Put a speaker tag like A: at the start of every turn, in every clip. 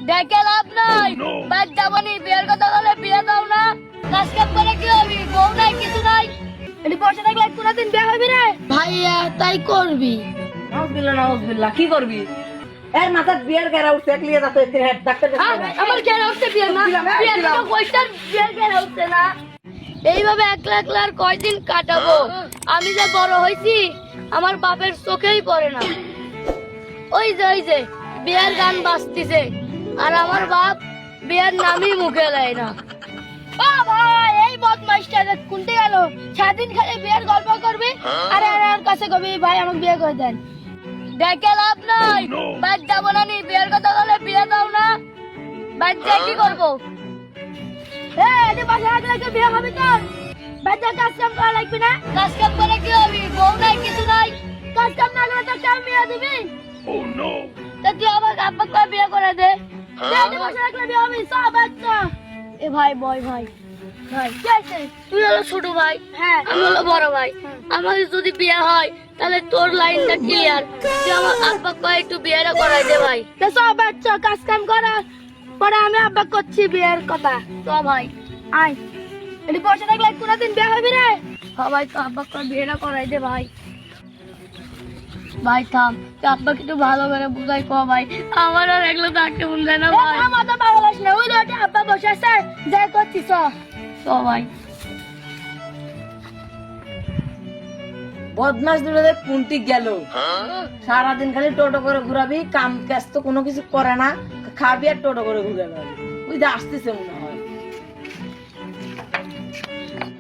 A: দেখে লাভ নাই। বাদ যাবনি, বিয়ের কথা বলে বিয়ে দাও না। কাজ কাম করে কি হবি? বউ নাই, কিছু নাই। এটি বসে থাকলে কোনদিন বিয়ে হবে রে? ভাইয়া তাই করবি?
B: নাউজুবিল্লাহ কি করবি? এর মাথার বিয়ের গেরা উঠছে একলিয়ে যাতে হেড ডাক্তার
A: আমার গেরা উঠছে বিয়ে না, বিয়ে তো কইতার বিয়ের গেরা উঠছে না। এইভাবে একলা একলা আর কয়দিন কাটাবো? আমি যে বড় হইছি আমার বাপের চোখেই পড়ে না। ওই যে বিয়ের গান বাজতিছে আর আমার বাপ বিয়ের নামই মুখে নেয় না। ও ভাই, এই বদমাইশটা কোনতে গেল? সারাদিন খালি বিয়ের গল্প করবি আর আর কাছে কবি ভাই আমাকে বিয়ে করে দেন। দেখে লাভ নাই। বাদ যাবো না, নি বিয়ের কথা বলে বিয়ে দাও না। বাদ যা কি করবো? এটি বাসা রাখলে কি বিয়ে হবে তোর? বাদ যা, কাজ কাম করা লাগবে না। কাজ কাম করে কি হবি? বউ নাই, কিছু নাই। কাজ কাম না করলে তো কেমন বিয়ে দিবি? তা তুই আমাকে আব্বাকে বিয়ে করে দে। এটি বাসা রাখলে বিয়ে হবে সব বাচ্চা। এ ভাই বয় ভাই ভাই কি আছে? তুই হলো ছোট ভাই, হ্যাঁ আমি হলো বড় ভাই। আমাদের যদি বিয়ে হয় তাহলে তোর লাইনটা ক্লিয়ার। তুই আমার আব্বাকে একটু বিয়েটা করাই দে ভাই। তা সব বাচ্চা কাজ কাম করা পরে আমি আব্বা করছি বিয়ের কথা। তো ভাই আয়, এটি বসে থাকলে কোনদিন বিয়ে হবে রে? হ্যাঁ ভাই, তো আব্বাকে বিয়েটা করাই দে ভাই। ভাই থাম, তুই আব্বাকে একটু ভালো করে বুঝাই কো ভাই, আমার আর এগুলো থাকতে মন যায় না ভাই। আমার তো ভালো লাগছে না, ওই রোডে আব্বা বসে আছে, যাই করছি চ ভাই।
B: বদমাস দুটোতে কোনটি গেল? সারাদিন খালি টোটো করে ঘুরাবি, কাম কাজ তো কোনো কিছু করে না, খাবি আর টোটো করে ঘুরে বেড়াবি। ওই যে আসতেছে মনে হয়।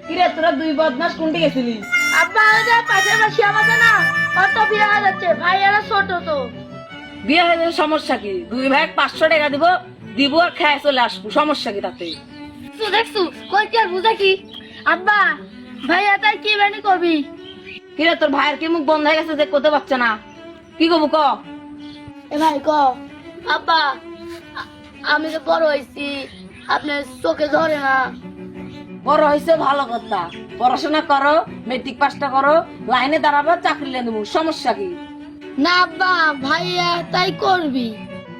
B: কিরে তোরা দুই বদমাস কোনটি গেছিলি?
A: আব্বা আমাদের পাশের বাসি আমাদের না, অত বিয়ে হয়ে যাচ্ছে ভাই, এরা ছোট তো।
B: বিয়ে হয়ে যাবে সমস্যা কি? দুই ভাই 500 টাকা দিব আর খেয়ে চলে আসবো, সমস্যা কি তাতে?
A: দেখছু কই কি আর বুঝা কি? আব্বা ভাইয়া তাই কি বানি কবি?
B: কিরে তোর ভাইয়ের কি মুখ বন্ধ হয়ে গেছে যে কোতে পারছে না? কি কব ক?
A: এ ভাই ক। আব্বা আমি তো বড় হয়েছি, আপনার চোখে ধরে না।
B: বড় হয়েছে ভালো কথা, পড়াশোনা করো, মেট্রিক পাসটা করো, লাইনে দাঁড়াবো, চাকরি নিয়ে দেবো, সমস্যা কি?
A: না আব্বা ভাইয়া তাই করবি।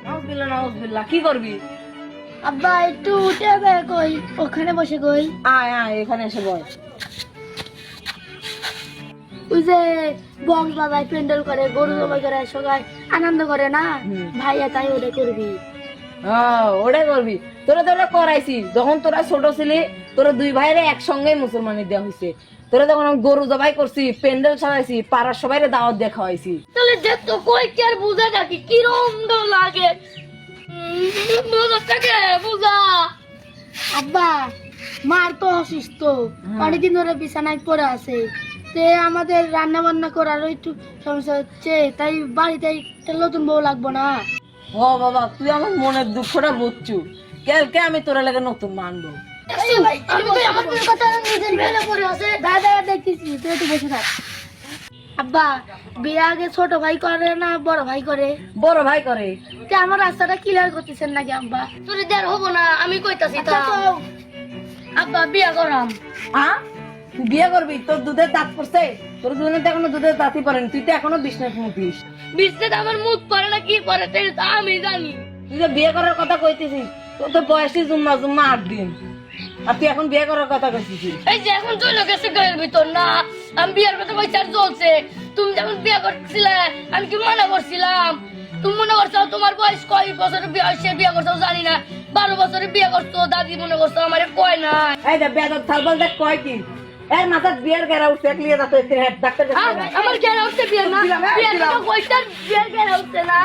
B: নাউজুবিল্লাহ কি করবি?
A: আব্বা একটু উঠে বে কই, ওখানে বসে কই।
B: আয় আয় এখানে এসে বস।
A: ওই যে বক্স বাজায়, প্যান্ডেল করে, গরু জবাই করে, সবাই আনন্দ করে না, ভাইয়া তাই ওটা করবি।
B: ওটাই করবি। তোরা তোরা করাইছি যখন তোরা ছোট ছিলি, তোরা দুই ভাইরে একসঙ্গে মুসলমানি দেওয়া হয়েছে। তোরা যখন গরু জবাই করছি, প্যান্ডেল সাজাইছি, পাড়ার সবাই দাওয়াত দেখা হয়েছি।
A: তাহলে দেখ তো কই কি আর বুঝা নাকি কিরম লাগে? বুঝা আব্বা মার তো অসুস্থ, অনেকদিন ধরে বিছানায় পড়ে আছে। তে আমাদের রান্না বান্না করার একটু সমস্যা হচ্ছে, তাই বাড়িতে একটা নতুন বউ লাগবো না?
B: ও বাবা, তুই আমার মনের দুঃখটা বুঝছু। কালকে আমি তোরা লাগে নতুন মানবো।
A: আব্বা বিয়ে আগে ছোট ভাই করে না বড় ভাই করে?
B: বড় ভাই করে।
A: আমার রাস্তাটা ক্লিয়ার করতেছেন নাকি আব্বা? তোর দেয়ার হবো না, আমি কইতাছি। আব্বা বিয়ে করাম।
B: হ্যাঁ তুই বিয়ে করবি? তোর দুধের দাঁত পড়ছে? তোর দুধের তো এখনো দুধের দাঁতই পড়েনি, তুই তো এখনো বিষ্ণু মুখিস।
A: বিষ্ণু আমার মুখ পড়ে না, কি পড়ে আমি জানি।
B: তুই যে বিয়ে করার কথা কইতেছিস, তোর তো বয়সী জুম্মা 8 দিন, আর তুই এখন বিয়ে করার কথা কইতেছিস?
A: এই যে এখন চলে গেছে ঘরের ভিতর না, আমি বিয়ের কথা কইছি আর চলছে। তুমি যখন বিয়ে করছিলে আমি কি মনে করছিলাম? তুমি মনে করছো তোমার বয়স কয় বছরের বয়সে বিয়ে করছো জানি না, 12 বছরে বিয়ে করছো, দাদি মনে করছো আমার কয় না।
B: এই যে বেদক থালবল দেখ কয় কি? এর মাথার বিয়ের গেরা উঠছে একলিয়ে যাতে ডাক্তার
A: আমার গেরা উঠছে বিয়ে না, বিয়ে তো কইতার বিয়ের গেরা উঠছে না।